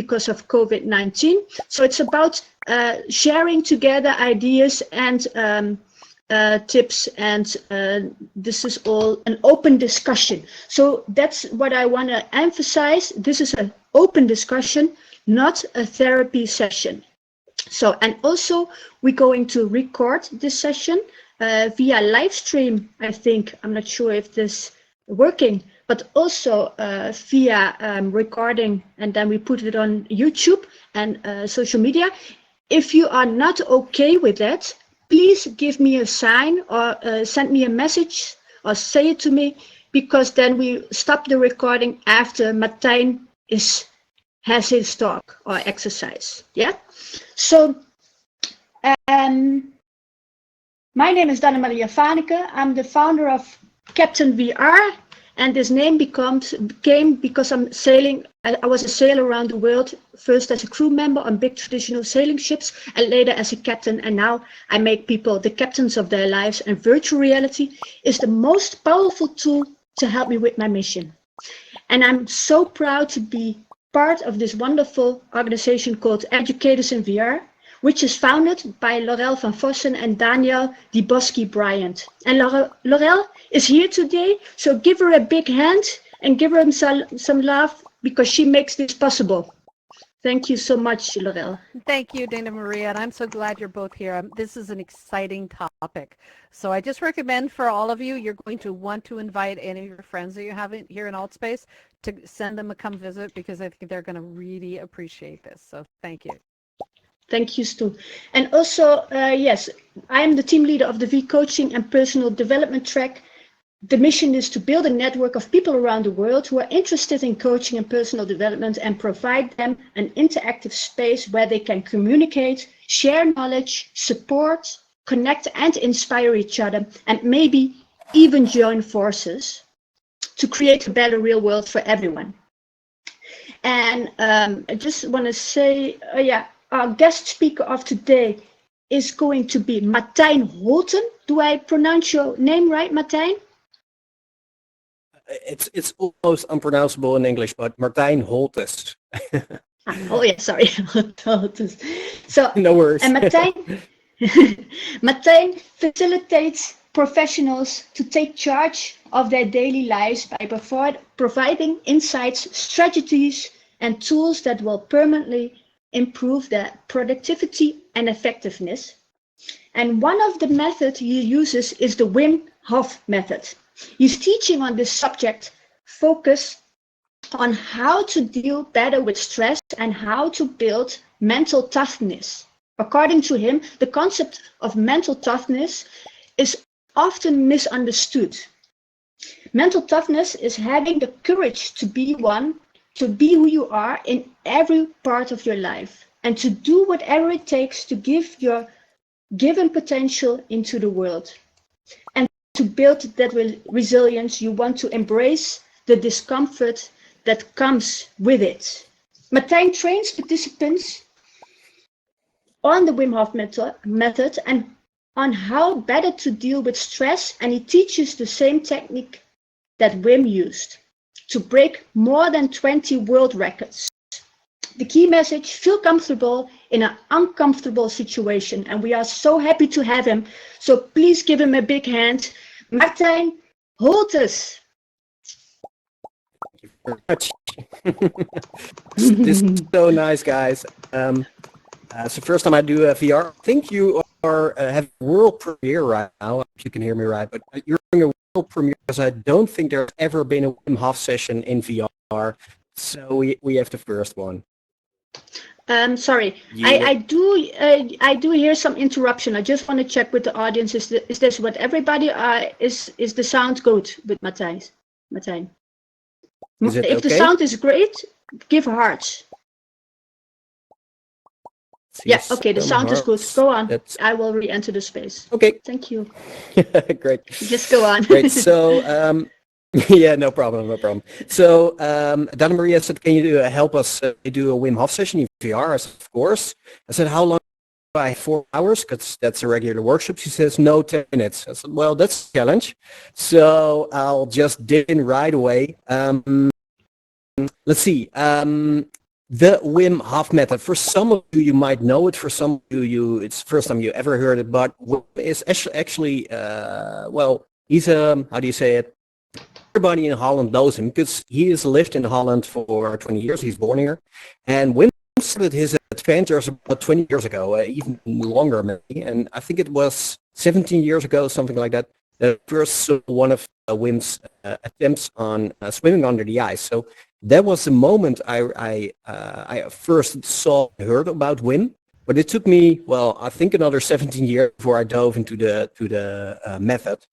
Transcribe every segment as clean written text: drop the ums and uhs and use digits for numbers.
because of COVID-19. So it's about sharing together ideas and tips, and this is all an open discussion. So that's what I want to emphasize. This is an open discussion, not a therapy session. So, and also we're going to record this session via live stream, I think. I'm not sure if this working, but also via recording, and then we put it on YouTube and social media. If you are not okay with that, please give me a sign or send me a message or say it to me, because then we stop the recording after Martijn has his talk or exercise. Yeah. So my name is Dana-Maria Vaneke. I'm the founder of CaptainVR, and this name came because I'm sailing. I was a sailor around the world, first as a crew member on big traditional sailing ships, and later as a captain. And now I make people the captains of their lives, and virtual reality is the most powerful tool to help me with my mission. And I'm so proud to be part of this wonderful organization called Educators in VR, which is founded by Laurel van Vossen and Daniel Diboski-Bryant. And Laurel is here today, so give her a big hand and give her some love, because she makes this possible. Thank you so much, Laurel. Thank you, Dana Maria, and I'm so glad you're both here. This is an exciting topic. So I just recommend for all of you, you're going to want to invite any of your friends that you have here in AltSpace to send them a come visit, because I think they're going to really appreciate this. So thank you. Thank you, Stu. And also, yes, I am the team leader of the vCoaching and personal development track. The mission is to build a network of people around the world who are interested in coaching and personal development, and provide them an interactive space where they can communicate, share knowledge, support, connect and inspire each other, and maybe even join forces to create a better real world for everyone. And I just want to say, our guest speaker of today is going to be Martijn Holten. Do I pronounce your name right, Martijn? It's almost unpronounceable in English, but Martijn Holtes. Oh yeah, sorry. So no worries. And Martijn facilitates professionals to take charge of their daily lives by providing insights, strategies, and tools that will permanently improve their productivity and effectiveness. And one of the methods he uses is the Wim Hof Method. He's teaching on this subject, focus on how to deal better with stress and how to build mental toughness. According to him, the concept of mental toughness is often misunderstood. Mental toughness is having the courage to be who you are in every part of your life, and to do whatever it takes to give your given potential into the world. And to build that resilience, you want to embrace the discomfort that comes with it. Martijn trains participants on the Wim Hof method and on how better to deal with stress, and he teaches the same technique that Wim used to break more than 20 world records. The key message: feel comfortable in an uncomfortable situation, and we are so happy to have him. So please give him a big hand. Martijn Holtes. Thank you very much. This is so nice, guys. It's the first time I do a VR. I think you are having a world premiere right now, if you can hear me right, but you're doing a world premiere because I don't think there's ever been a Wim Hof session in VR. So we have the first one. Sorry, I do hear some interruption. I just want to check with the audience. Is this what everybody is the sound good with Martijn? Is it if okay? the sound is great, give hearts. Yeah, okay, the sound is good. Go on. I will re-enter the space. Okay. Thank you. Great. Just go on. Great. So, yeah, no problem. So, Dana Maria said, can you help us do a Wim Hof session in VR? I said, of course. I said, how long? By 4 hours, because that's a regular workshop. She says, no, 10 minutes. I said, well, that's a challenge. So I'll just dig in right away. Let's see. The Wim Hof Method. For some of you, you might know it. For some of you, it's the first time you ever heard it. But Wim is actually, well, he's a, how do you say it? Everybody in Holland knows him because he has lived in Holland for 20 years. He's born here. And Wim started his adventures about 20 years ago, even longer maybe. And I think it was 17 years ago, something like that, that I first saw one of Wim's attempts on swimming under the ice. So that was the moment I first saw and heard about Wim. But it took me, well, I think another 17 years before I dove into the method.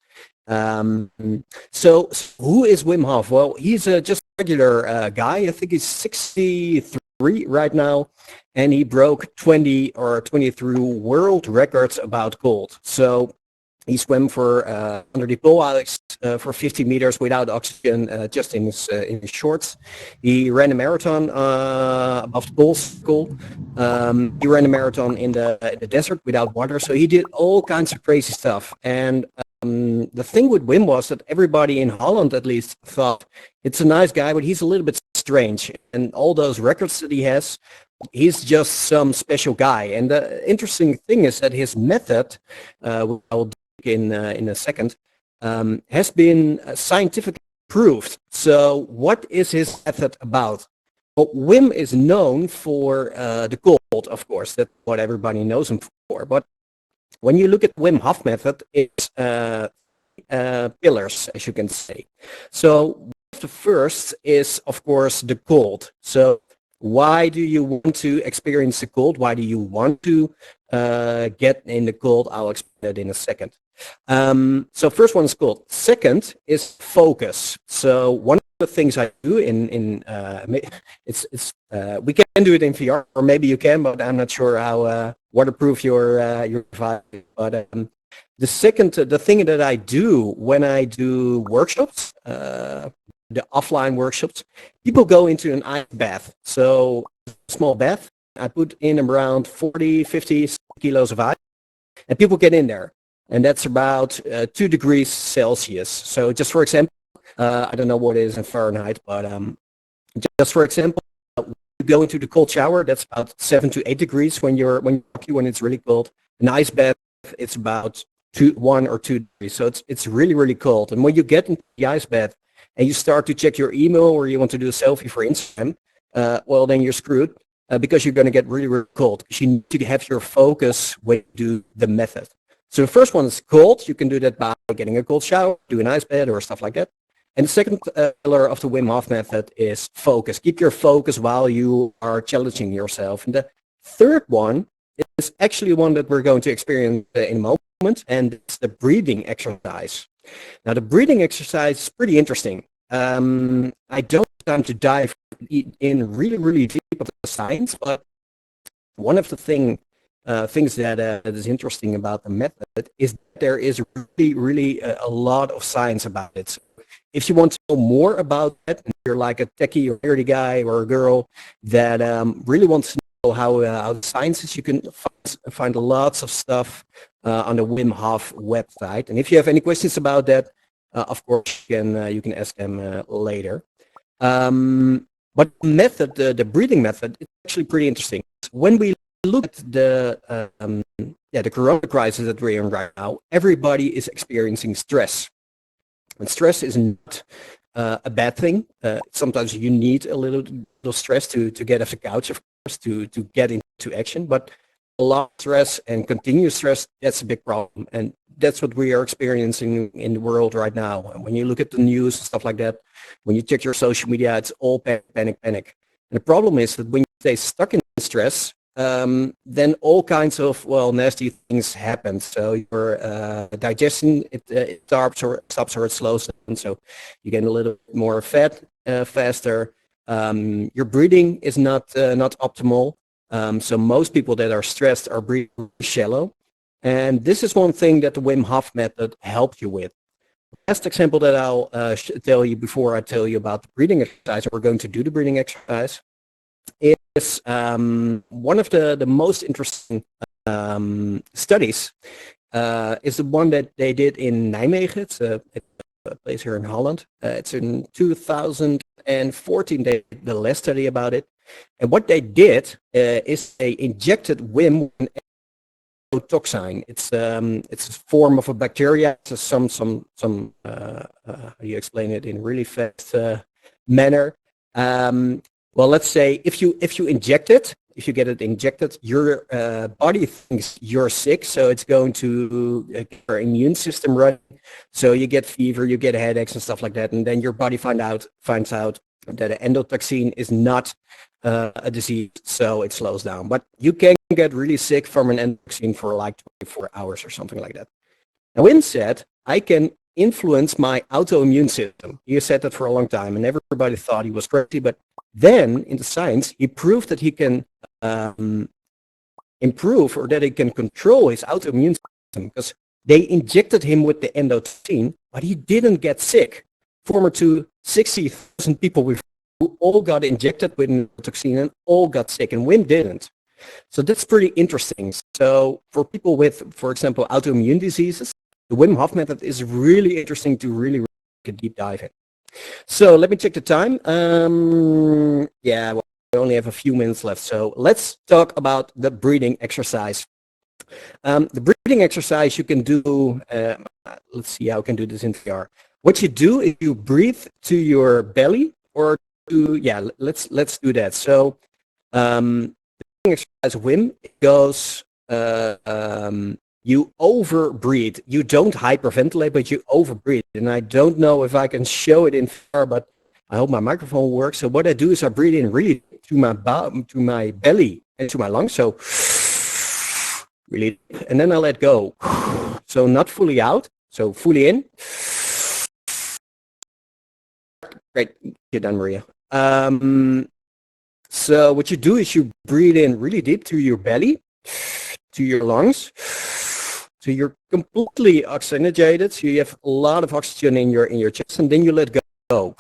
So who is Wim Hof? Well, he's just a regular guy. I think he's 63 right now, and he broke 20 or 23 world records about cold. So he swam for under the pole ice for 50 meters without oxygen, just in his shorts. He ran a marathon above the pole circle. He ran a marathon in the desert without water. So he did all kinds of crazy stuff. And the thing with Wim was that everybody in Holland, at least, thought it's a nice guy, but he's a little bit strange. And all those records that he has, he's just some special guy. And the interesting thing is that his method, I'll in a second, has been scientifically proved. So what is his method about? Well, Wim is known for the cold, of course. That's what everybody knows him for. But when you look at Wim Hof Method, it's pillars, as you can say. So the first is, of course, the cold. So why do you want to experience the cold? Why do you want to get in the cold? I'll explain that in a second. So first one is cold. Second is focus. So one of the things I do we can do it in VR, or maybe you can, but I'm not sure how waterproof your device. But the thing that I do when I do workshops, the offline workshops, people go into an ice bath. So small bath, I put in around 40, 50 kilos of ice, and people get in there. And that's about 2 degrees Celsius. So just for example, I don't know what it is in Fahrenheit, but just for example, you go into the cold shower, that's about 7 to 8 degrees when it's really cold. An ice bath, it's about 1 or 2 degrees. So it's really, really cold. And when you get into the ice bath and you start to check your email or you want to do a selfie for Instagram, well, then you're screwed because you're going to get really, really cold. Because you need to have your focus when you do the method. So the first one is cold. You can do that by getting a cold shower, do an ice bath or stuff like that. And the second pillar of the Wim Hof method is focus. Keep your focus while you are challenging yourself. And the third one is actually one that we're going to experience in a moment, and it's the breathing exercise. Now, the breathing exercise is pretty interesting. I don't have time to dive in really, really deep of the science, but one of the things that is interesting about the method is that there is really, really a lot of science about it. So if you want to know more about that, and you're like a techie or nerdy guy or a girl that really wants to know how the science is, you can find lots of stuff on the Wim Hof website. And if you have any questions about that, of course, you can ask them later. But the method, the breathing method, is actually pretty interesting. When we look at the corona crisis that we're in right now, everybody is experiencing stress. And stress is not a bad thing. Sometimes you need a little stress to get off the couch, of course, to get into action. But a lot of stress and continuous stress, that's a big problem. And that's what we are experiencing in the world right now. And when you look at the news and stuff like that, when you check your social media, it's all panic. And the problem is that when you stay stuck in stress, then all kinds of, nasty things happen. So your digestion, it stops or it slows down. So you get a little bit more fat faster. Your breathing is not optimal. So most people that are stressed are breathing shallow. And this is one thing that the Wim Hof method helps you with. Last example that I'll tell you before I tell you about the breathing exercise, we're going to do the breathing exercise, is one of the most interesting studies is the one that they did in Nijmegen. It's a place here in Holland. It's in 2014 they did the last study about it. And what they did is they injected Wim with an toxin. It's a form of a bacteria. It's some how do you explain it in really fast manner? Well, let's say if you inject it, if you get it injected, your body thinks you're sick, so it's going to get your immune system running. So you get fever, you get headaches and stuff like that, and then your body finds out that an endotoxin is not a disease, so it slows down. But you can get really sick from an endotoxin for like 24 hours or something like that. Now, Wim said, I can influence my autoimmune system. He said that for a long time, and everybody thought he was crazy. But then, in the science, he proved that he can improve, or that he can control his autoimmune system, because they injected him with the endotoxin, but he didn't get sick. Former to 60,000 people who all got injected with endotoxin and all got sick, and Wim didn't. So that's pretty interesting. So for people with, for example, autoimmune diseases, the Wim Hof method is really interesting to really take a deep dive in. So let me check the time. Yeah, well, we only have a few minutes left. So let's talk about the breathing exercise. The breathing exercise you can do, let's see how I can do this in VR. What you do is you breathe to your belly, or to, yeah, let's do that. So the breathing exercise, Wim, goes, you over breathe. You don't hyperventilate, but you over breathe. And I don't know if I can show it in VR, but I hope my microphone works. So what I do is I breathe in really to my belly and to my lungs. So really, and then I let go. So not fully out, so fully in. Great, you're done, Maria. So what you do is you breathe in really deep to your belly, to your lungs. So you're completely oxygenated. So you have a lot of oxygen in your chest, and then you let go.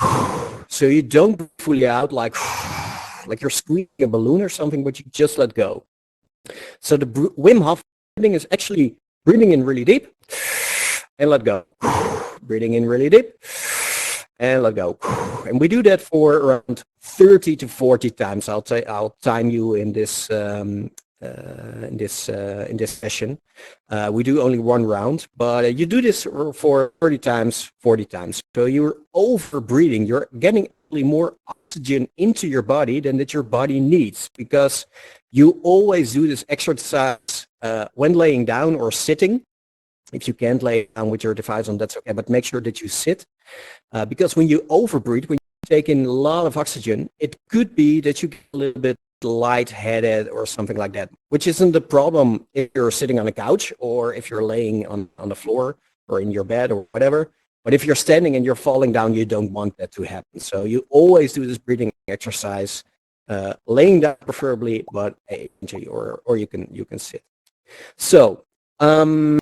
So you don't breathe fully out like you're squeezing a balloon or something, but you just let go. So the Wim Hof breathing is actually breathing in really deep and let go. Breathing in really deep and let go. And we do that for around 30 to 40 times. I'll time you in this session. We do only one round, but you do this for 30 times, 40 times. So you're over breathing. You're getting more oxygen into your body than that your body needs, because you always do this exercise when laying down or sitting. If you can't lay down with your device on, that's okay, but make sure that you sit, because when you overbreathe, when you take in a lot of oxygen, it could be that you get a little bit lightheaded or something like that, which isn't the problem if you're sitting on a couch or if you're laying on the floor or in your bed or whatever. But if you're standing and you're falling down, you don't want that to happen. So you always do this breathing exercise, laying down preferably, but or you can sit. So you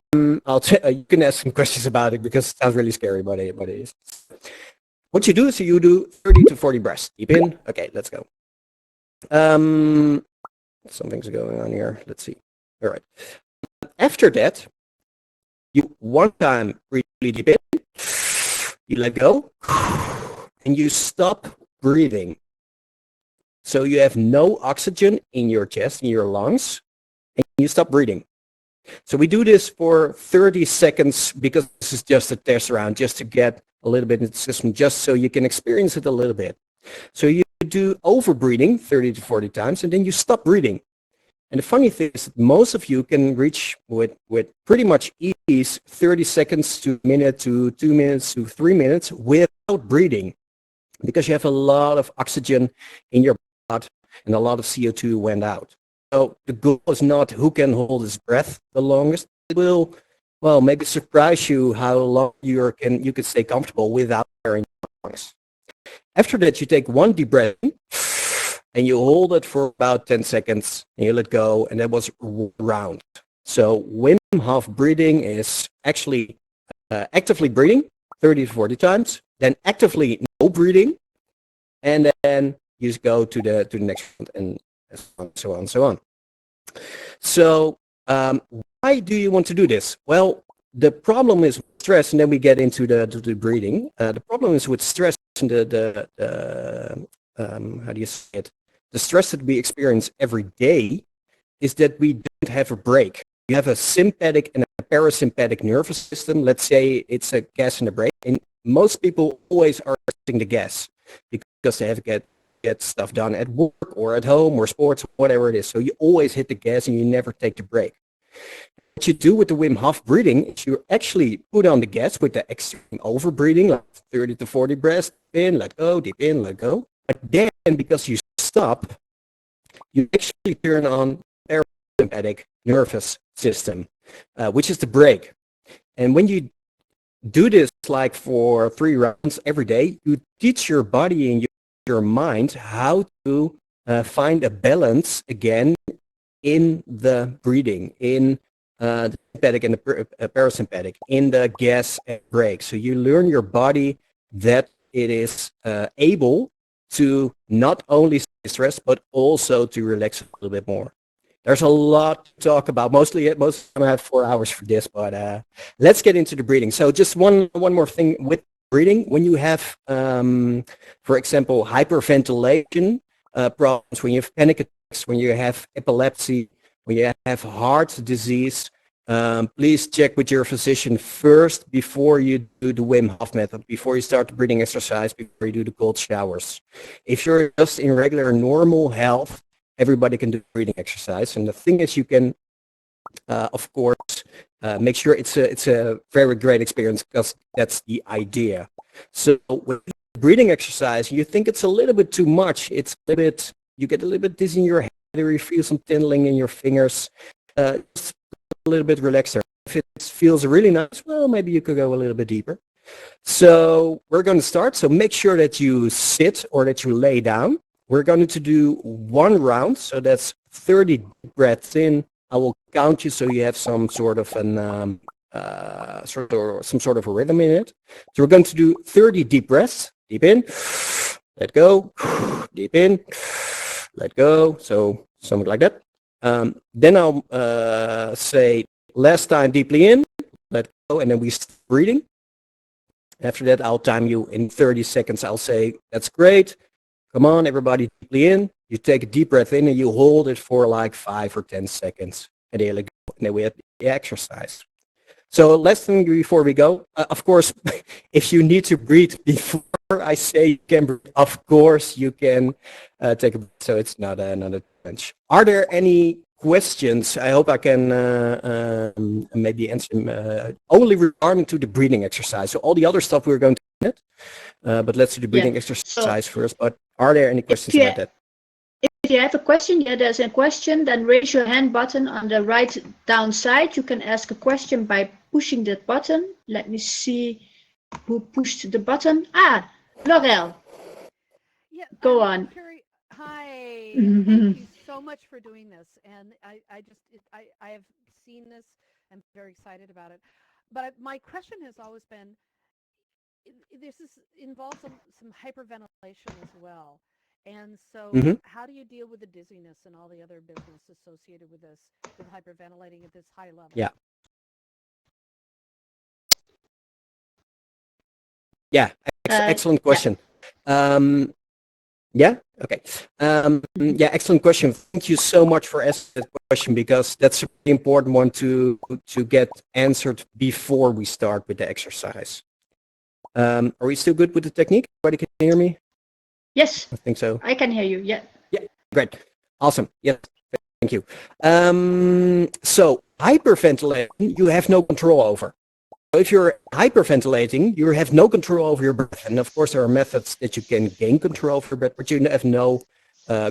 can ask some questions about it, because it sounds really scary, but it is. What you do is you do 30 to 40 breaths. Deep in. Okay, let's go. Something's going on here. Let's see. All right. After that, you one time breathe really deep in. You let go, and you stop breathing. So you have no oxygen in your chest, in your lungs, and you stop breathing. So we do this for 30 seconds, because this is just a test round, just to get a little bit in the system, just so you can experience it a little bit. So you do over breathing 30 to 40 times, and then you stop breathing. And the funny thing is that most of you can reach with pretty much ease 30 seconds to a minute to 2 minutes to 3 minutes without breathing, because you have a lot of oxygen in your blood and a lot of CO2 went out. So the goal is not who can hold his breath the longest. It will, well, maybe surprise you how long you can stay comfortable without air in your lungs. After that, you take one deep breath in, and you hold it for about 10 seconds, and you let go, and that was round. So Wim Hof breathing is actually actively breathing 30 to 40 times, then actively no breathing, and then you just go to the next round, and so on and so on. So why do you want to do this? Well, the problem is stress, and then we get into the breathing. The problem is with stress and the how do you say it? the stress that we experience every day is that we don't have a break. You have a sympathetic and a parasympathetic nervous system. Let's say it's a gas and a brake, and most people always are using the gas because they have to get stuff done at work or at home or sports, whatever it is. So you always hit the gas and you never take the brake. What you do with the Wim Hof breathing is you actually put on the gas with the extreme over breathing, like 30 to 40 breaths, in, let go, deep in, let go. But then because you stop, you actually turn on parasympathetic nervous system, which is the brake. And when you do this like for 3 rounds every day, you teach your body and your mind how to find a balance again in the breathing, in the sympathetic and the parasympathetic, in the gas and brake. So you learn your body that it is able to not only stay stressed, but also to relax a little bit more. There's a lot to talk about. Most of the time I have 4 hours for this, but let's get into the breathing. So just one more thing with breathing. When you have, for example, hyperventilation problems, when you have panic attacks, when you have epilepsy, when you have heart disease, please check with your physician first before you do the Wim Hof method, before you start the breathing exercise, before you do the cold showers. If you're just in regular normal health, everybody can do breathing exercise. And the thing is, you can, of course, make sure it's a very great experience, because that's the idea. So with breathing exercise, you think it's a little bit too much. It's a little bit, you get a little bit dizzy in your head, or you feel some tingling in your fingers. Just a little bit relaxed. If it feels really nice, well, maybe you could go a little bit deeper. So we're going to start. So make sure that you sit or that you lay down. We're going to do 1 round. So that's 30 breaths in. I will count you so you have some sort of an some sort of a rhythm in it. So we're going to do 30 deep breaths. Deep in, let go. Deep in, let go. So something like that. Then I'll say last time deeply in, let go, and then we start breathing. After that, I'll time you in 30 seconds. I'll say, that's great. Come on, everybody, deeply in. You take a deep breath in and you hold it for like 5 or 10 seconds. And then, and then we have the exercise. So last thing before we go, of course, if you need to breathe before I say you can breathe, of course you can take a breath. So it's not a challenge. Are there any questions? I hope I can maybe answer them only regarding to the breathing exercise. So all the other stuff we're going to do it, but let's do the breathing exercise first. But are there any questions about that? If you have a question, there's a question, then raise your hand button on the right down side. You can ask a question by pushing that button. Let me see who pushed the button. Ah, Laurel. Yeah, go on. Hi, thank you so much for doing this. And I have seen this. I'm very excited about it. But my question has always been, this involves some hyperventilation as well. And so how do you deal with the dizziness and all the other business associated with this, with hyperventilating at this high level? Yeah. Yeah, excellent question. Yeah, okay. Yeah, excellent question. Thank you so much for asking that question, because that's a really important one to get answered before we start with the exercise. Are we still good with the technique? Everybody can hear me? Yes. I think so. I can hear you, yeah. Yeah, great. Awesome. Yes, thank you. So hyperventilating, you have no control over. So if you're hyperventilating, you have no control over your breath. And of course, there are methods that you can gain control of your breath, but you have no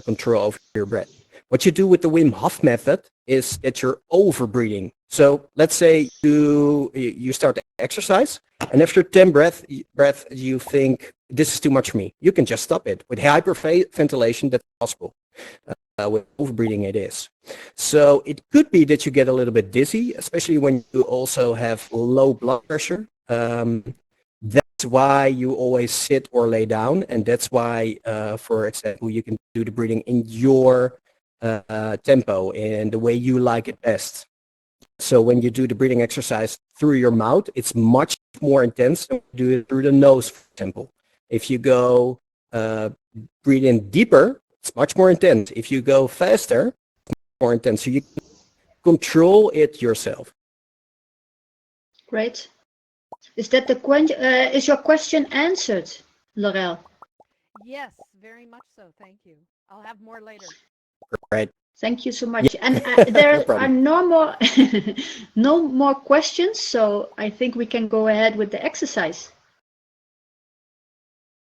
control over your breath. What you do with the Wim Hof method is that you're over breathing. So let's say you start the exercise, and after 10 breath, you think, this is too much for me. You can just stop it. With hyperventilation, that's possible. With overbreathing, it is. So it could be that you get a little bit dizzy, especially when you also have low blood pressure. That's why you always sit or lay down, and that's why, for example, you can do the breathing in your tempo and the way you like it best. So when you do the breathing exercise through your mouth, it's much more intense than you do it through the nose, for example. If you go breathe in deeper it's much more intense. If you go faster, more intense. So you can control it yourself. Great. Is that the is your question answered, Laurel? Yes, very much so. Thank you. I'll have more later. Right. Thank you so much. Yeah. And No there are problem. no more no more questions, so I think we can go ahead with the exercise.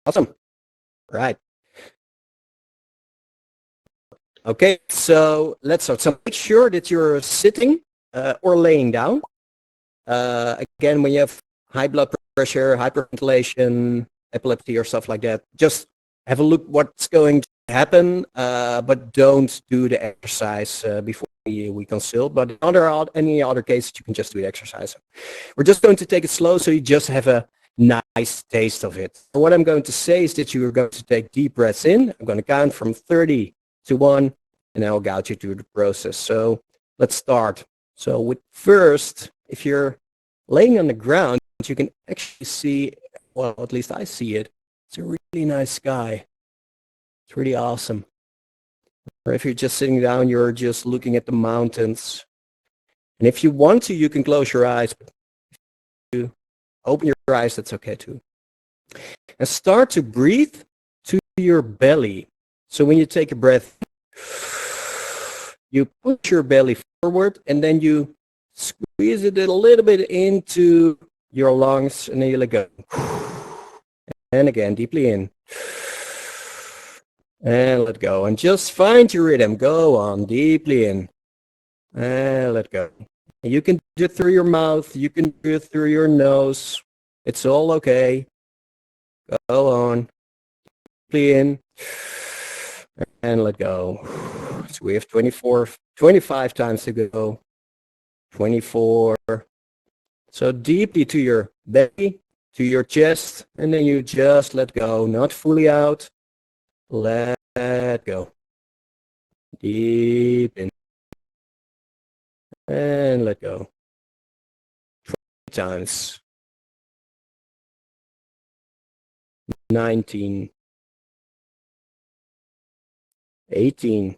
Awesome. Right. Okay, so let's start. So make sure that you're sitting or laying down. Again, when you have high blood pressure, hyperventilation, epilepsy or stuff like that, just have a look what's going to happen, but don't do the exercise before we consult. But in any other cases, you can just do the exercise. We're just going to take it slow so you just have a nice taste of it. So what I'm going to say is that you are going to take deep breaths in. I'm going to count from 30 to 1, and I'll guide you through the process. So let's start. So with first, if you're laying on the ground, you can actually see, well, at least I see it. It's a really nice sky. It's really awesome. Or if you're just sitting down, you're just looking at the mountains. And if you want to, you can close your eyes. But if you open your eyes, that's okay too. And start to breathe to your belly. So when you take a breath, you push your belly forward and then you squeeze it a little bit into your lungs and then you let go. And again, deeply in. And let go. And just find your rhythm. Go on, deeply in. And let go. You can do it through your mouth. You can do it through your nose. It's all okay. Go on. Deeply in. And let go. So we have 25 times to go. 24. So deeply to your belly, to your chest, and then you just let go. Not fully out. Let go. Deep in. And let go. 20 times. 19. 18.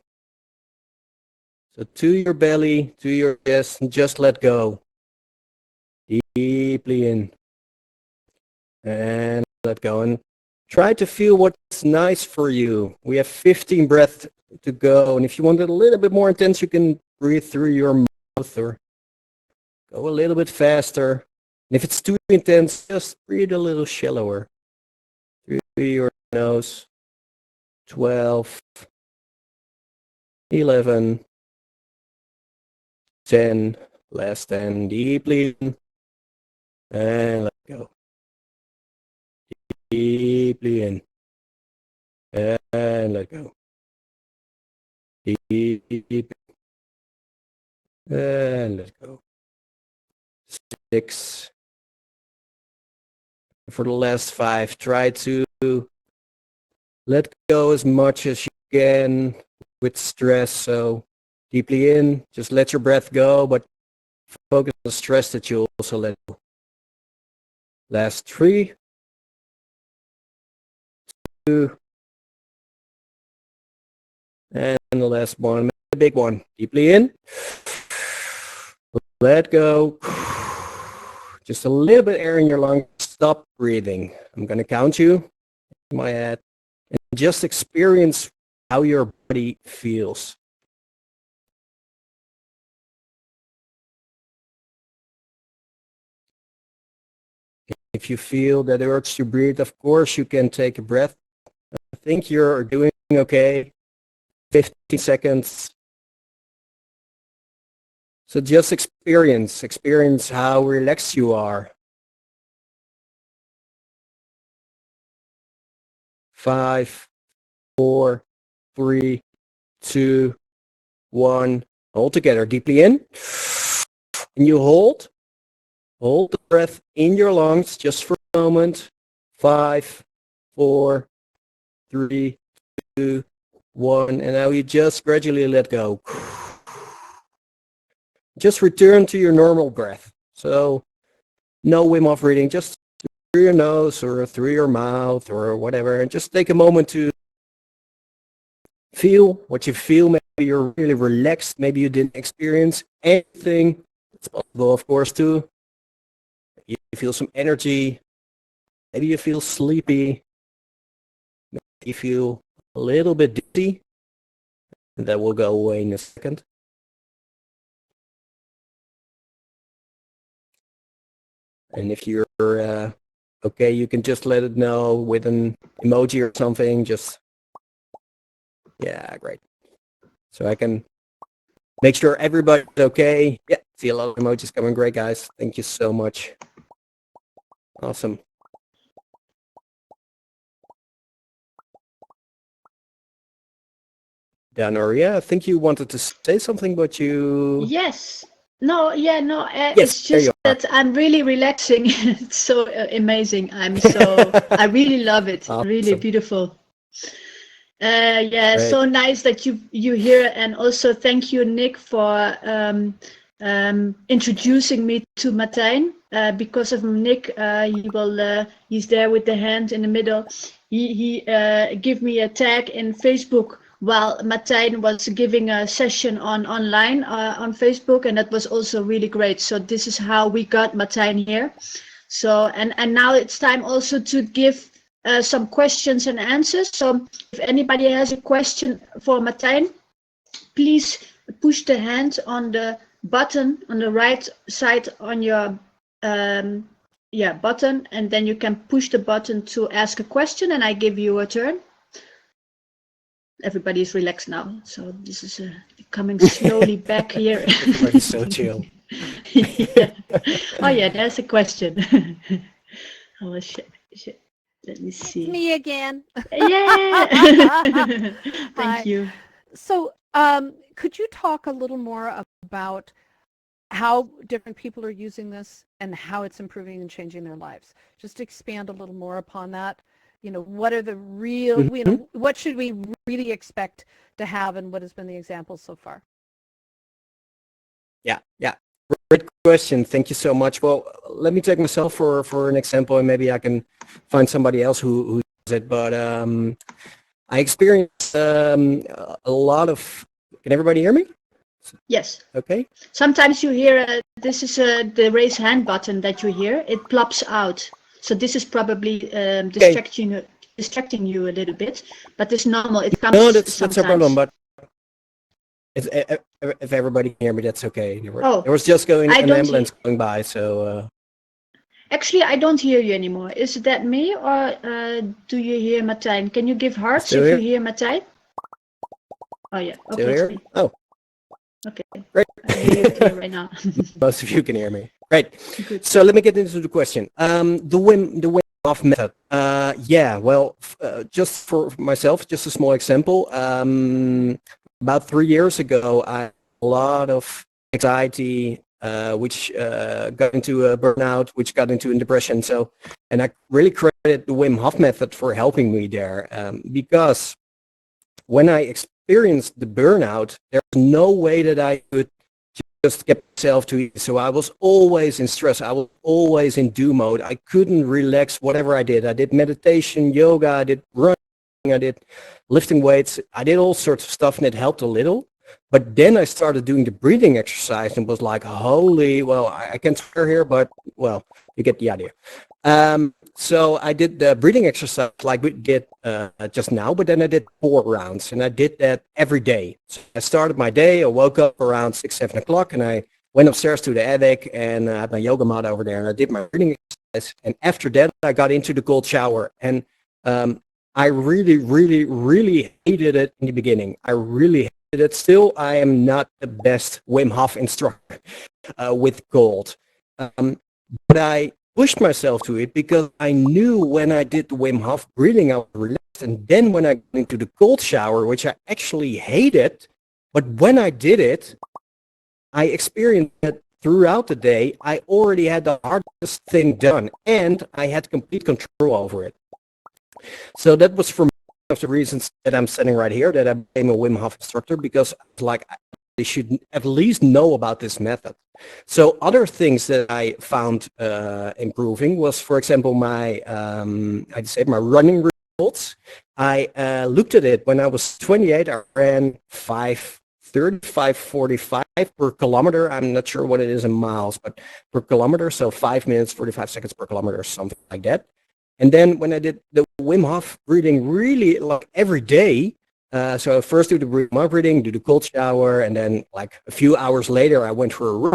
So to your belly, to your chest, and just let go. Deeply in. And let go. And try to feel what's nice for you. We have 15 breaths to go. And if you want it a little bit more intense, you can breathe through your mouth or go a little bit faster. And if it's too intense, just breathe a little shallower. Through your nose. 12. 11. 10. Last 10. Deeply in. And let go. Deeply in. And let go. Deep. And let go. 6. For the last 5, try to let go as much as you can with stress. So deeply in, just let your breath go, but focus on the stress that you also let go. Last 3, 2, and the last one, the big one. Deeply in, let go. Just a little bit air in your lungs. Stop breathing. I'm going to count you in my head and just experience how your body feels. If you feel that urge to breathe, of course, you can take a breath. I think you're doing okay. 15 seconds. So just experience how relaxed you are. 5, 4, 3, 2, 1. Hold together deeply in. And you hold. Hold the breath in your lungs just for a moment. 5, 4, 3, 2, 1. And now you just gradually let go. Just return to your normal breath. So no Wim Hof breathing, just through your nose or through your mouth or whatever. And just take a moment to feel what you feel. Maybe you're really relaxed. Maybe you didn't experience anything. It's possible, of course, too. You feel some energy. Maybe you feel sleepy. Maybe you feel a little bit dizzy. And that will go away in a second. And if you're okay, you can just let it know with an emoji or something. Just, yeah, great. So I can make sure everybody's okay. Yeah, see a lot of emojis coming. Great, guys. Thank you so much. Awesome. Danoria, I think you wanted to say something, but you... Yes. No, yeah, no, Yes, it's there you just are. that I'm really relaxing. It's so amazing. I really love it. Really Awesome. beautiful. Yeah, Great. so nice that you here, and also thank you, Nick, for introducing me to Martijn. Because of Nick, he's there with the hand in the middle. He gave me a tag in Facebook while Martijn was giving a session online on Facebook, and that was also really great. So this is how we got Martijn here. So and now it's time also to give some questions and answers. So if anybody has a question for Martijn, please push the hand on the button on the right side on your button, and then you can push the button to ask a question, and I give you a turn. Everybody is relaxed now, so this is coming slowly back here. Everybody's so chill. Yeah. Oh yeah, there's a question. Oh shit. Let me see. It's me again. Yeah. Thank Hi. you. So could you talk a little more about how different people are using this and how it's improving and changing their lives? Just expand a little more upon that. You know, what are the real, you know, what should we really expect to have, and what has been the examples so far? Yeah. Great question. Thank you so much. Well, let me take myself for an example, and maybe I can find somebody else who does it. But I experienced a lot of... Can everybody hear me? Yes. Okay. Sometimes you hear this is the raise hand button that you hear. It plops out. So this is probably distracting you a little bit, but it's normal. It comes. No, that's sometimes. no problem. But if everybody can hear me, that's okay. There was just an ambulance going by, so. Actually, I don't hear you anymore. Is that me, or do you hear Martijn? Can you give hearts if you hear Martijn? Oh yeah. Okay. Still here? Oh. Okay. Great. I hear you clear right now. Most of you can hear me. Great. Good. So let me get into the question. The Wim Hof Method. Yeah. Well, just for myself, just a small example. About 3 years ago, I had a lot of anxiety, which got into a burnout, which got into a depression. So, and I really credit the Wim Hof Method for helping me there, because when I experienced the burnout, there's no way that I could just get myself to eat. So I was always in stress. I was always in do mode. I couldn't relax whatever I did. I did meditation, yoga, I did running, I did lifting weights. I did all sorts of stuff, and it helped a little. But then I started doing the breathing exercise and was like, holy, well, I can't swear here, but, well, you get the idea. So I did the breathing exercise like we did just now, but then I did 4 rounds, and I did that every day. So I started my day, I woke up around 6, 7 o'clock, and I went upstairs to the attic, and I had my yoga mat over there, and I did my breathing exercise. And after that, I got into the cold shower, and I really, really, really hated it in the beginning. I really hated it. Still, I am not the best Wim Hof instructor with cold. But I pushed myself to it because I knew when I did the Wim Hof breathing, I was relaxed. And then when I got into the cold shower, which I actually hated, but when I did it, I experienced that throughout the day. I already had the hardest thing done, and I had complete control over it. So that was for me one of the reasons that I'm sitting right here, that I became a Wim Hof instructor, because like they should at least know about this method. So other things that I found improving was, for example, my my running results. I looked at it when I was 28. I ran 5:30, 5:45 per kilometer. I'm not sure what it is in miles, but per kilometer, so 5 minutes, 45 seconds per kilometer, something like that. And then when I did the Wim Hof breathing really like every day, so I first do the Wim Hof breathing, do the cold shower, and then like a few hours later, I went for a run.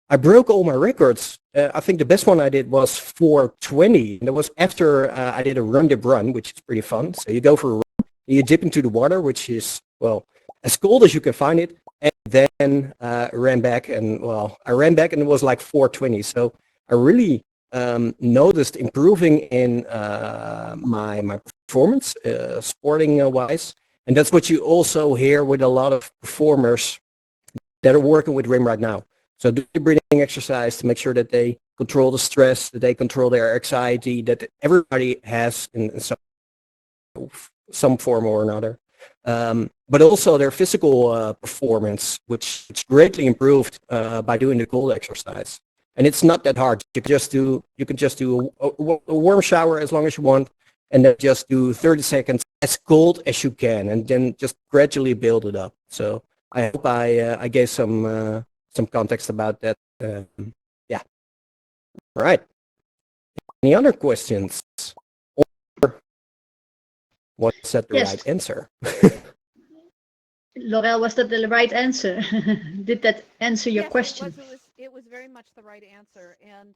I broke all my records. I think the best one I did was 4:20. And that was after I did a run dip run, which is pretty fun. So you go for a run, you dip into the water, which is, well, as cold as you can find it. And then ran back and, well, I ran back and it was like 4:20. So I really noticed improving in my performance, sporting wise. And that's what you also hear with a lot of performers that are working with Wim right now. So do the breathing exercise to make sure that they control the stress, that they control their anxiety, that everybody has in some form or another. But also their physical performance, which greatly improved by doing the cold exercise. And it's not that hard. You can just do a warm shower as long as you want, and then just do 30 seconds as cold as you can, and then just gradually build it up. So I hope I gave some context about that. Yeah. All right. Any other questions? Or was that the Yes. right answer? Laurel, was that the right answer? Did that answer your Yes, question? it was very much the right answer, and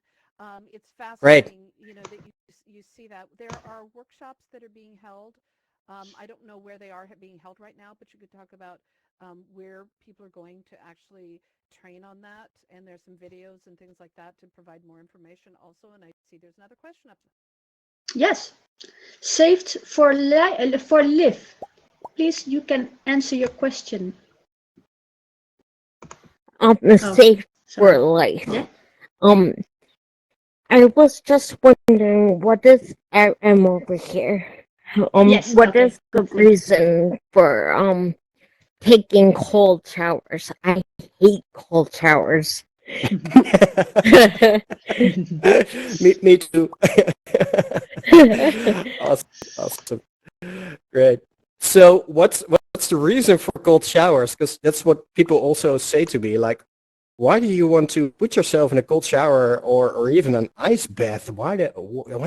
it's Right. fascinating, that you see that there are workshops that are being held. I don't know where they are being held right now, but you could talk about where people are going to actually train on that, and there's some videos and things like that to provide more information also. And I see there's another question up there. Yes. Saved for Liv. Please, you can answer your question. Safe for Sorry. life. Yeah. I was just wondering, what is RM over here? Yes, What okay. is the Good thing. reason for taking cold showers? I hate cold showers. me too. Awesome. Great. So what's the reason for cold showers? Because that's what people also say to me. Like, why do you want to put yourself in a cold shower or even an ice bath? Why do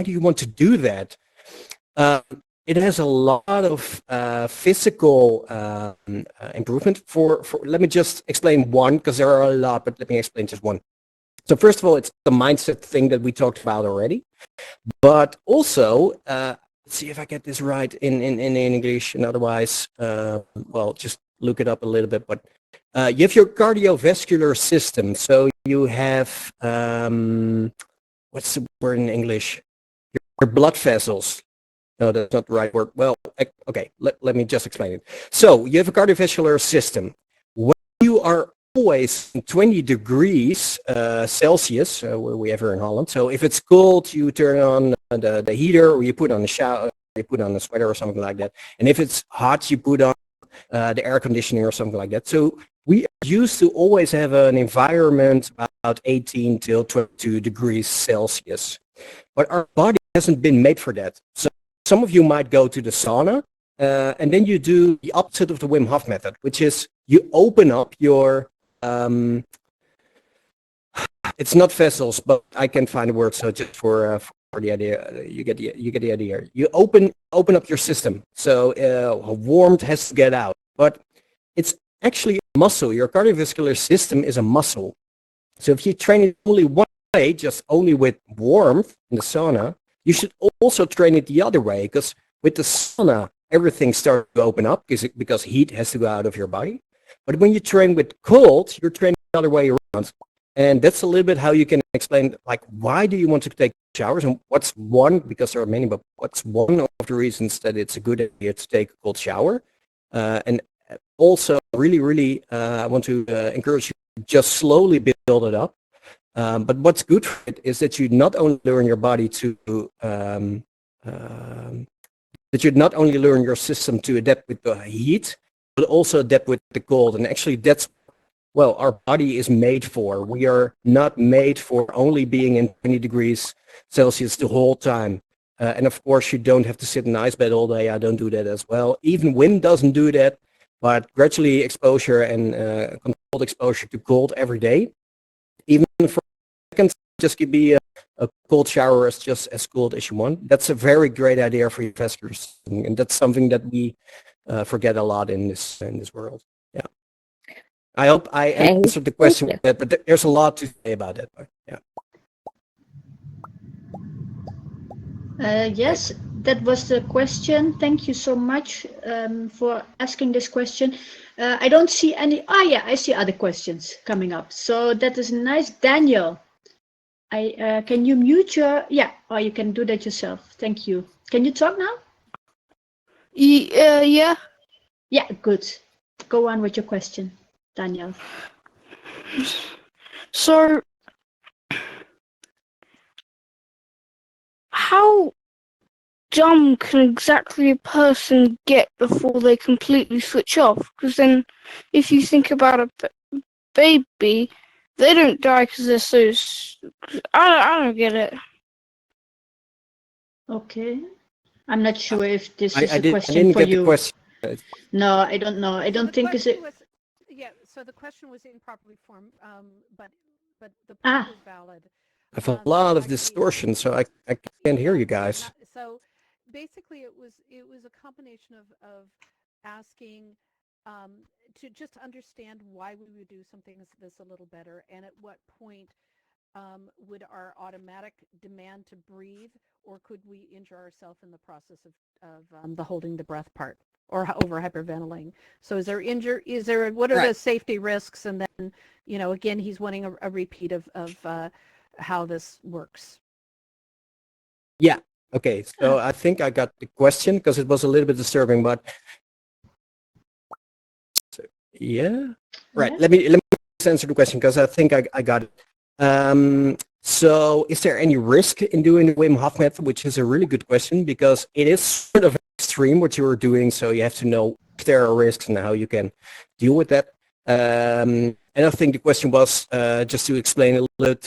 you want to do that? It has a lot of physical improvement. Let me just explain one, because there are a lot, but let me explain just one. So first of all, it's the mindset thing that we talked about already. But also, let's see if I get this right in English, and otherwise, well, just look it up a little bit. But you have your cardiovascular system. So you have, what's the word in English? Your blood vessels. No, that's not the right word. Well, okay, let me just explain it. So you have a cardiovascular system. When you are always 20 degrees Celsius, where we have here in Holland. So if it's cold, you turn on the heater, or you put on the shower, you put on a sweater or something like that. And if it's hot, you put on the air conditioning or something like that. So we are used to always have an environment about 18 till 22 degrees Celsius. But our body hasn't been made for that. So some of you might go to the sauna, and then you do the opposite of the Wim Hof method, which is you open up your it's not vessels, but I can find a word. So just for the idea, you get the idea. You open up your system, so warmth has to get out. But it's actually a muscle. Your cardiovascular system is a muscle. So if you train it only one way, just only with warmth in the sauna, you should also train it the other way, because with the sauna, everything starts to open up because heat has to go out of your body. But when you train with cold, you're training the other way around. And that's a little bit how you can explain, like, why do you want to take showers? And what's one, because there are many, but what's one of the reasons that it's a good idea to take a cold shower? And also, really, I want to encourage you to just slowly build it up. But what's good for it is that you not only learn your body to, that you not only learn your system to adapt with the heat, but also adapt with the cold. And actually that's, well, our body is made for. We are not made for only being in 20 degrees Celsius the whole time. And of course, you don't have to sit in an ice bed all day. I don't do that as well. Even Wim doesn't do that, but gradually exposure and controlled exposure to cold every day, even for seconds, just give me a cold shower is just as cold as you want. That's a very great idea for your investors, and that's something that we forget a lot in this world. Yeah, I hope I answered the question with that, but there's a lot to say about that. But yeah. Yes, that was the question. Thank you so much for asking this question. I don't see any. Oh yeah, I see other questions coming up. So that is nice, Daniel. Can you mute your? Yeah, or you can do that yourself. Thank you. Can you talk now? Yeah. Yeah, good. Go on with your question, Daniel. So, how dumb can exactly a person get before they completely switch off? Because then, if you think about a baby, they don't die because they're so. I don't get it. Okay. I'm not sure if this is I a question didn't for get you. the question. No, I don't know. I don't think is it. Yeah, so the question was improperly formed, but the point was valid. I have a lot of distortion, so I can't hear you guys. So basically, it was a combination of asking to just understand why we would do something this a little better, and at what point would our automatic demand to breathe, or could we injure ourselves in the process of the holding the breath part, or over hyperventilating? So is there what are the safety risks? And then, again, he's wanting a repeat of how this works. Yeah. Okay. So I think I got the question because it was a little bit disturbing, but yeah. Right. Yeah. Let me answer the question because I think I got it. So is there any risk in doing the Wim Hof method, which is a really good question because it is sort of extreme what you are doing. So you have to know if there are risks and how you can deal with that. And I think the question was just to explain a little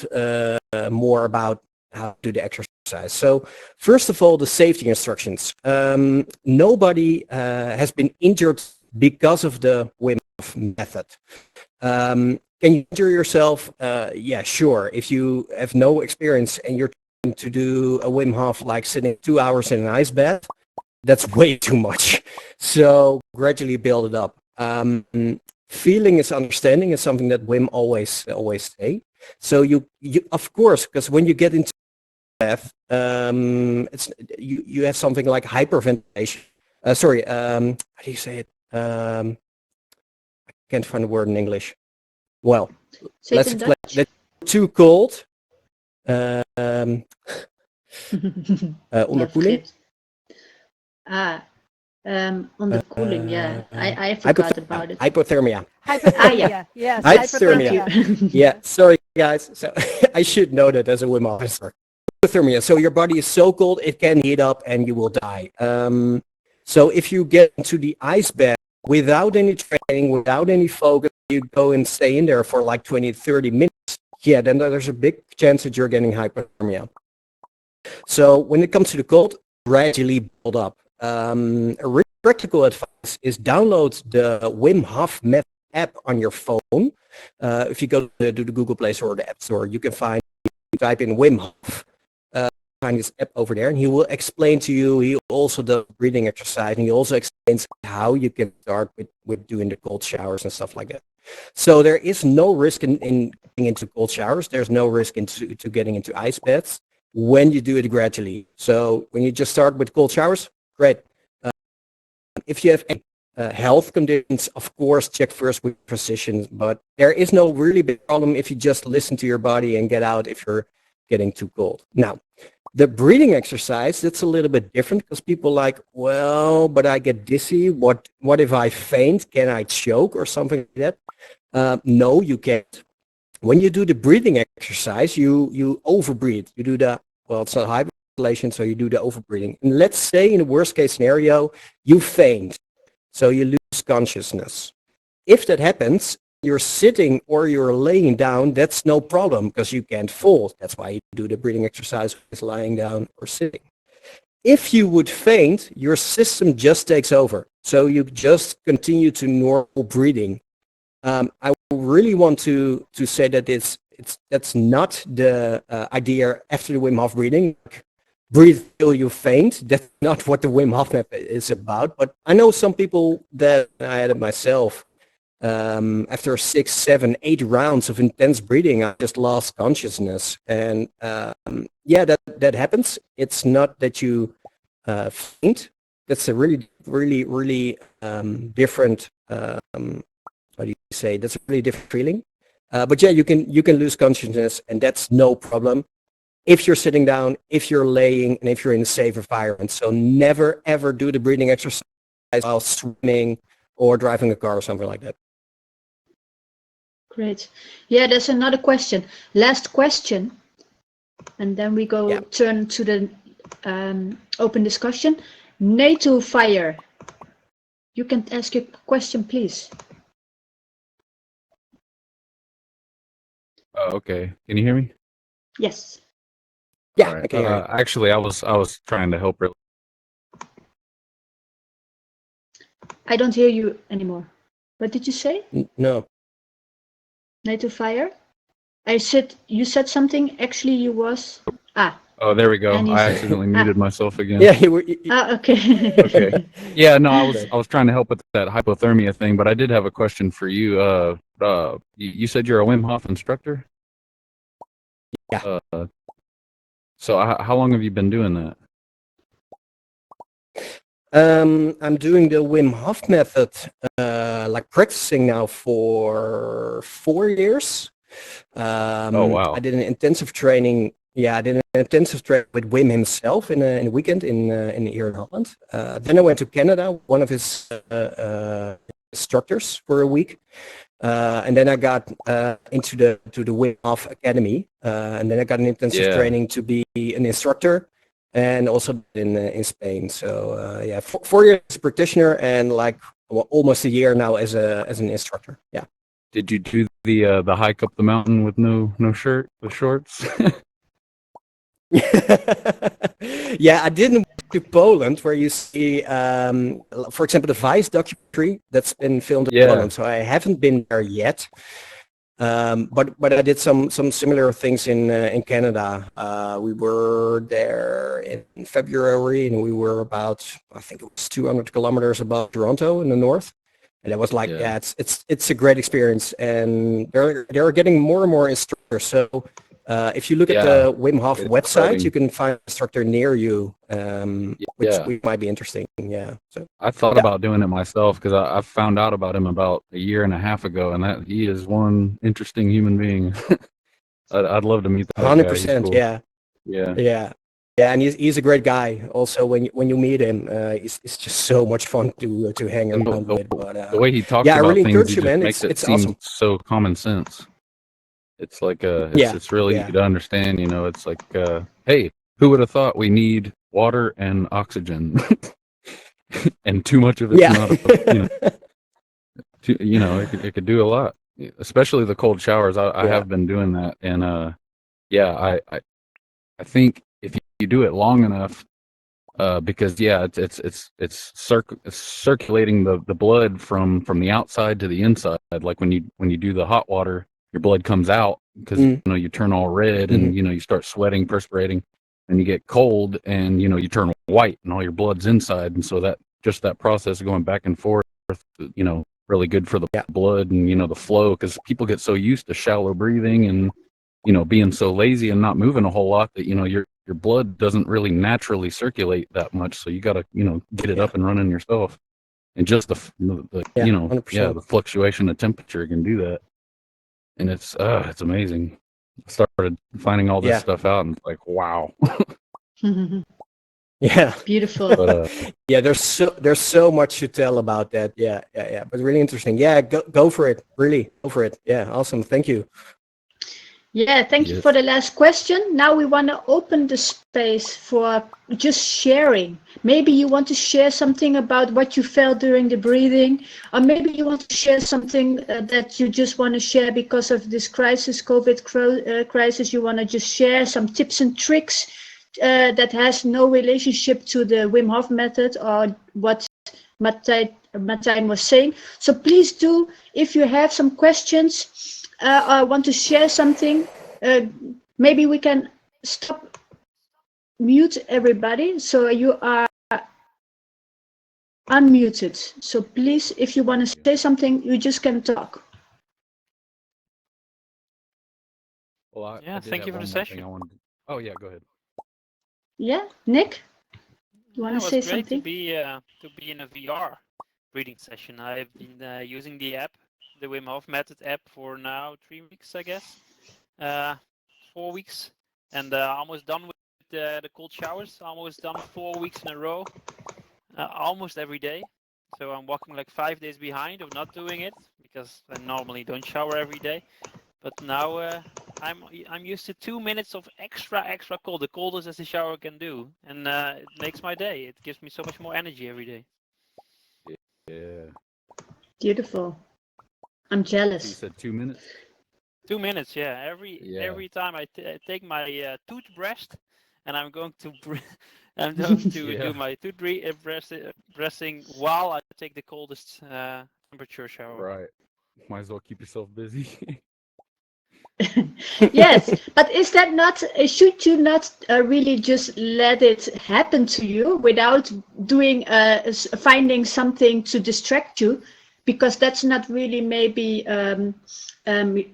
bit more about how to do the exercise. So first of all, the safety instructions. Nobody has been injured because of the Wim Hof method. Can you injure yourself? Yeah, sure. If you have no experience and you're trying to do a Wim Hof like sitting 2 hours in an ice bath, that's way too much. So gradually build it up. Feeling is understanding is something that Wim always say. So you of course, because when you get into bath, it's you have something like hyperventilation. How do you say it? I can't find the word in English. Well, let's explain. That's too cold. Onderkoeling. Undercooling, yeah. I forgot about it. Hypothermia. Hypothermia, yes. Hypothermia. Yeah, sorry guys. So I should know that as a Wim Hof master. Hypothermia. So your body is so cold it can heat up and you will die. So if you get into the ice bath without any training, without any focus, you go and stay in there for like 20, 30 minutes. Yeah, then there's a big chance that you're getting hypothermia. So when it comes to the cold, gradually build up. A really practical advice is download the Wim Hof Method app on your phone. If you go to the Google Play Store or the App Store, you can type in Wim Hof, find this app over there, and he will explain to you. He also does breathing exercise, and he also explains how you can start with doing the cold showers and stuff like that. So there is no risk in getting into cold showers. There's no risk into getting into ice baths when you do it gradually. So when you just start with cold showers, great. If you have any health conditions, of course, check first with physicians. But there is no really big problem if you just listen to your body and get out if you're getting too cold. Now, the breathing exercise, that's a little bit different because people like, well, but I get dizzy. What if I faint? Can I choke or something like that? No, you can't. When you do the breathing exercise, you overbreathe. You do the, well, it's not hyperventilation, so you do the overbreathing. And let's say in the worst case scenario, you faint. So you lose consciousness. If that happens, you're sitting or you're laying down, that's no problem because you can't fall. That's why you do the breathing exercise with lying down or sitting. if you would faint, your system just takes over. So you just continue to normal breathing. I really want to say that that's not the idea after the Wim Hof breathing. Breathe till you faint. That's not what the Wim Hof method is about. But I know some people that I had it myself. After 6, 7, 8 rounds of intense breathing, I just lost consciousness. And yeah, that happens. It's not that you faint. That's a really, really, really different. How do you say? That's a really different feeling. But yeah, you can lose consciousness, and that's no problem if you're sitting down, if you're laying, and if you're in a safe environment. So never ever do the breathing exercise while swimming or driving a car or something like that. Great. Yeah, there's another question. Last question, and then we go turn to the open discussion. NATO fire. You can ask your question, please. Okay. Can you hear me? Yes. Yeah. Right. Okay. Actually, I was trying to help her. I don't hear you anymore. What did you say? No. NATO fire? You said something. Actually, you was Oh, there we go. And I accidentally muted myself again. Yeah. You were. okay. Okay. Yeah. No, I was trying to help with that hypothermia thing, but I did have a question for you. You said you're a Wim Hof instructor? Yeah. So how long have you been doing that? I'm doing the Wim Hof method, like practicing now for 4 years. Oh wow! I did an intensive training. Yeah, I did an intensive training with Wim himself in a weekend in here in Holland. Then I went to Canada, one of his instructors for a week. And then I got into the Wim Hof Academy, and then I got an intensive training to be an instructor, and also in Spain. So yeah, 4 years as a practitioner, and like almost a year now as an instructor. Yeah. Did you do the hike up the mountain with no shirt, with shorts? Yeah, I didn't to Poland, where you see, for example, the Vice documentary that's been filmed in Poland. So I haven't been there yet, but I did some similar things in Canada. We were there in February, and we were about, I think it was 200 kilometers above Toronto in the north. And it was like, yeah, it's a great experience, and they're getting more and more instructors. So. If you look at the Wim Hof website, you can find an instructor near you, which might be interesting. Yeah. So I thought about doing it myself because I found out about him about a year and a half ago, and that he is one interesting human being. I'd love to meet that 100%. Cool. Yeah, and he's a great guy. Also, when you meet him, it's just so much fun to hang around with. But the way he talks about really things, he man. makes it seem awesome. so common sense. It's like it's really easy to understand. You know, it's like, hey, who would have thought we need water and oxygen, and too much of it's not. It could do a lot, especially the cold showers. I have been doing that, and I think if you do it long enough, because it's circulating the blood from the outside to the inside. Like when you do the hot water, your blood comes out because you turn all red and you start sweating, perspirating, and you get cold and you turn white and all your blood's inside. And so that process of going back and forth, really good for the blood and the flow, because people get so used to shallow breathing and being so lazy and not moving a whole lot that your blood doesn't really naturally circulate that much. So you got to get it up and running yourself. And just the fluctuation of temperature can do that. And it's amazing. I started finding all this stuff out, and it's like, wow. Yeah. Beautiful. But, there's so much to tell about that. Yeah. But really interesting. Yeah, go for it. Really, go for it. Yeah, awesome. Thank you. Yeah, thank you for the last question. Now we want to open the space for just sharing. Maybe you want to share something about what you felt during the breathing, or maybe you want to share something that you just want to share because of this crisis, COVID crisis. You want to just share some tips and tricks that has no relationship to the Wim Hof method or what Martijn was saying. So please do, if you have some questions or want to share something, maybe we can stop, mute everybody, so you are unmuted. So please, if you want to say something, you just can talk. Well, yeah, thank you for the session. Oh yeah, go ahead. Yeah, Nick, you want Yeah, to it say was great something? to be in a VR reading session. I've been using the app, the Wim Hof Method app, for now 3 weeks, I guess, 4 weeks, and almost done with the cold showers. Almost done 4 weeks in a row, almost every day. So I'm walking like 5 days behind of not doing it because I normally don't shower every day. But now I'm used to 2 minutes of extra cold, the coldest as the shower can do, and it makes my day. It gives me so much more energy every day. Yeah. Beautiful. I'm So you jealous. said 2 minutes? 2 minutes, yeah. Every time I take my toothbrush, and I'm going to I'm going to do my brushing while I take the coldest temperature shower. Right. Might as well keep yourself busy. Yes, but is that not, should you not really just let it happen to you without doing, finding something to distract you? Because that's not really maybe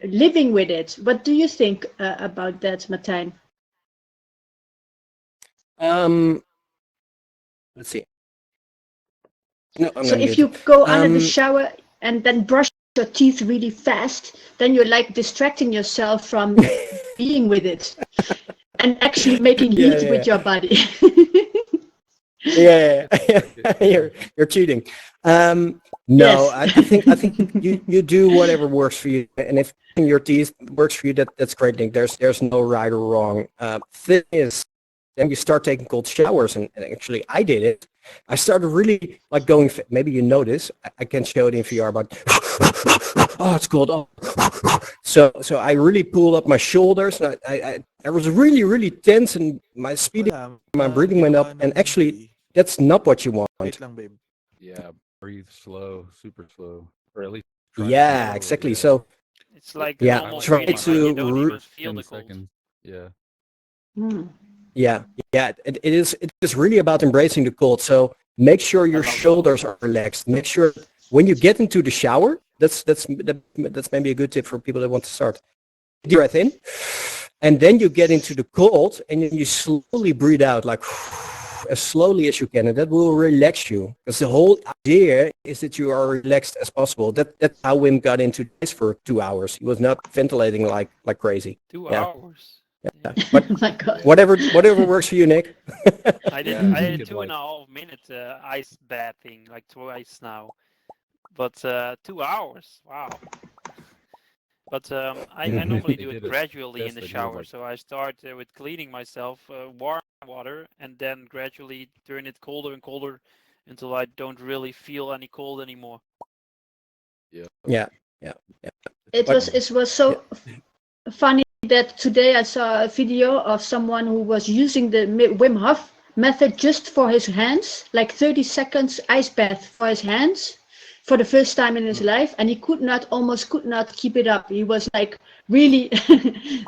living with it. What do you think about that, Martijn? Let's see. No, I'm So not if you muted. go under the shower and then brush your teeth really fast, then you're like distracting yourself from being with it and actually making heat with your body. Yeah, you're cheating. No, Yes. I think you do whatever works for you, and if your teeth works for you, that's great, Nick. There's no right or wrong. Thing is, then you start taking cold showers, and actually I did it. I started really like going. Maybe you notice. I can show it in VR, but oh, it's cold. Oh. So I really pulled up my shoulders, and I was really tense, and my speed, my breathing went up, and actually that's not what you want. Wait lang, babe. Yeah, breathe slow, super slow, or at least try to Yeah, slow, exactly. yeah. So It's like yeah, normal try breathing, right? You don't to even feel 10 the cold. seconds. Yeah. yeah, it is really about embracing the cold. So make sure your shoulders are relaxed. Make sure when you get into the shower, that's maybe a good tip for people that want to start. Deep breath in, and then you get into the cold, and then you slowly breathe out, like as slowly as you can, and that will relax you. Because the whole idea is that you are relaxed as possible. That's how Wim got into this for 2 hours. He was not ventilating like crazy. 2 Yeah. hours. Yeah. But Oh my God. whatever works for you, Nick. I did Yeah, I make did it 2.5 minute ice bathing like twice now, but 2 hours. Wow. But I I normally think they do it did a gradually in test the that he was shower. like, So I start with cleaning myself, warm water, and then gradually turn it colder and colder until I don't really feel any cold anymore. Yeah. It was so funny that today I saw a video of someone who was using the Wim Hof method just for his hands, like 30 seconds ice bath for his hands for the first time in his life, and he almost could not keep it up. He was like really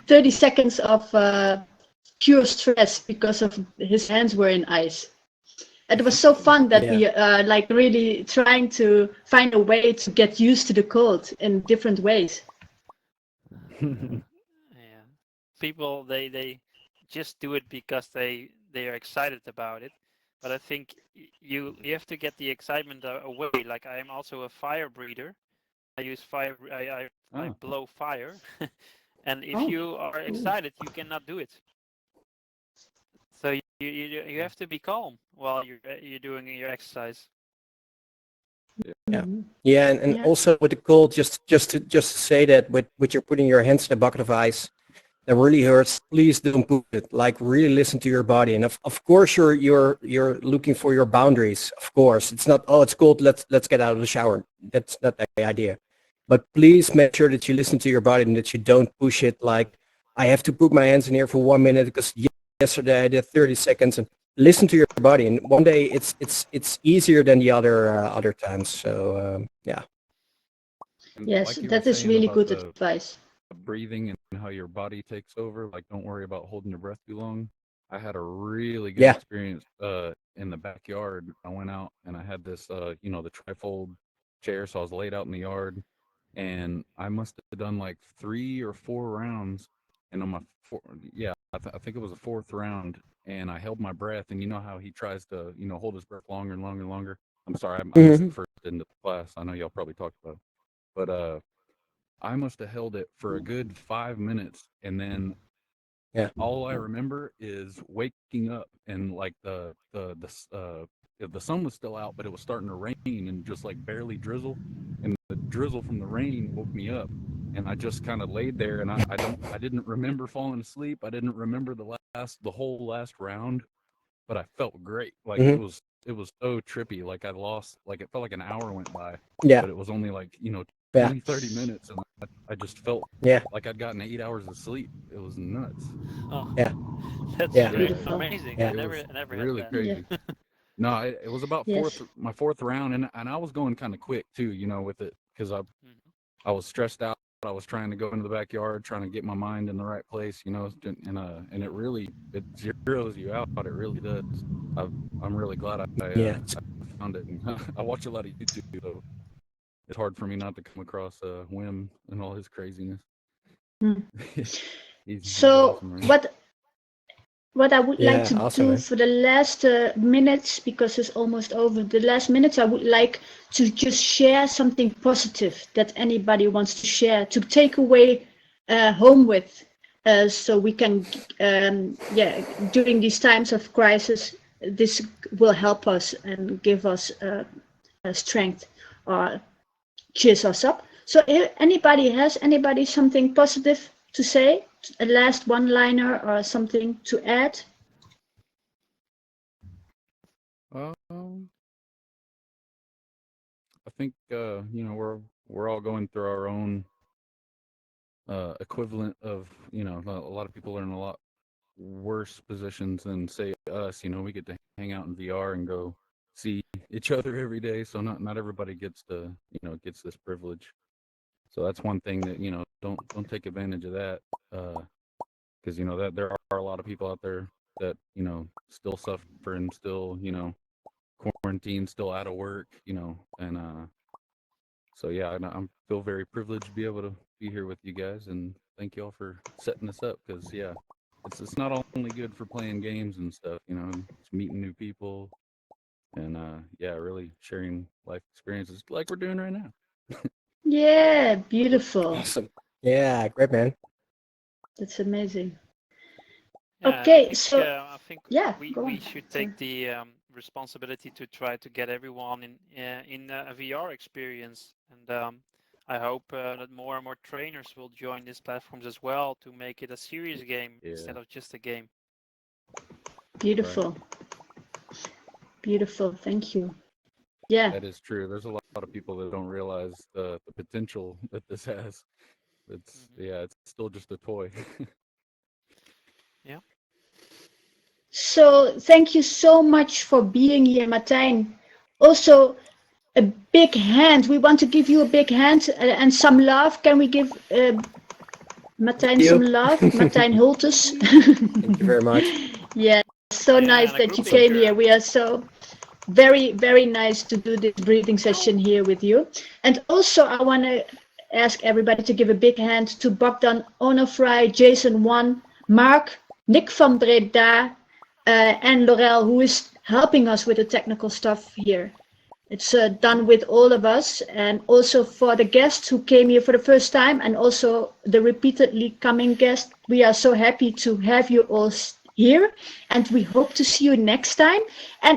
30 seconds of pure stress because of his hands were in ice. It was so fun that we like really trying to find a way to get used to the cold in different ways. Yeah, people they just do it because they are excited about it. But I think you have to get the excitement away. Like I am also a fire breather. I use fire. I blow fire, and if you are excited, you cannot do it. So you have to be calm while you're doing your exercise. Yeah, and also with the cold, just to say that with you're putting your hands in a bucket of ice, that really hurts. Please don't put it. Like really listen to your body, and of course you're looking for your boundaries. Of course, it's not it's cold. Let's get out of the shower. That's not the idea. But please make sure that you listen to your body and that you don't push it. Like I have to put my hands in here for 1 minute because yesterday I did 30 seconds, and listen to your body. And one day it's easier than the other times. So yeah. And Yes, like you were that is saying really about good the advice. breathing and how your body takes over, like don't worry about holding your breath too long. I had a really good Yeah. experience in the backyard. I went out and I had this the trifold chair, so I was laid out in the yard, and I must have done like 3 or 4 rounds, and on my I think it was the 4th round, and I held my breath, and you know how he tries to hold his breath longer and longer and longer. I'm sorry, I missed the first end of the class. I know y'all probably talked about it, but I must have held it for a good 5 minutes, and then all I remember is waking up and like the sun was still out, but it was starting to rain and just like barely drizzle, and the drizzle from the rain woke me up, and I just kind of laid there, and I didn't remember falling asleep. I didn't remember the whole last round, but I felt great. Like it was so trippy. Like it felt like an hour went by, but it was only like 20, 30 minutes, and I just felt like I'd gotten 8 hours of sleep. It was nuts. Oh, Yeah. that's Beautiful. amazing. Yeah. I It never was had really that. crazy. No, it was about Yes. my 4th round, and I was going kind of quick too, with it, because I was stressed out. I was trying to go into the backyard, trying to get my mind in the right place, and it zeroes you out. It really does. I'm really glad I found it, and I watch a lot of YouTube, so it's hard for me not to come across Wim and all his craziness. Hmm. he's So awesome, right? what I would like to awesome, do man. for the last minutes, because it's almost over, the last minutes, I would like to just share something positive that anybody wants to share, to take away home with, so we can, during these times of crisis, this will help us and give us strength or cheers us up. So if anybody something positive to say, a last one-liner or something to add? I think we're all going through our own equivalent of a lot of people are in a lot worse positions than say us. We get to hang out in VR and go see each other every day, so not everybody gets gets this privilege. So that's one thing that don't take advantage of that, because that there are a lot of people out there that still suffer and still quarantine, still out of work, and so yeah, I feel very privileged to be able to be here with you guys, and thank you all for setting this up, because it's not only good for playing games and stuff, it's meeting new people, and really sharing life experiences like we're doing right now. Yeah, beautiful. Awesome. Yeah, great, man. That's amazing. Yeah, Okay, I think go we on. should take the responsibility to try to get everyone in a VR experience, and I hope that more and more trainers will join these platforms as well to make it a serious game instead of just a game. Beautiful. Right. Beautiful. Thank you. Yeah. That is true. There's a lot of people that don't realize the potential that this has. It's still just a toy. Yeah. So thank you so much for being here, Martijn. Also, a big hand. We want to give you a big hand and some love. Can we give Martijn some love? Martijn Holtes. Thank you very much. Yeah, so nice that you came here. We are so very, very nice to do this breathing session here with you. And also, I want to ask everybody to give a big hand to Bogdan Onofray, Jason Wan, Mark, Nick van Breda, and Laurel, who is helping us with the technical stuff here. It's done with all of us, and also for the guests who came here for the first time, and also the repeatedly coming guests. We are so happy to have you all here, and we hope to see you next time. And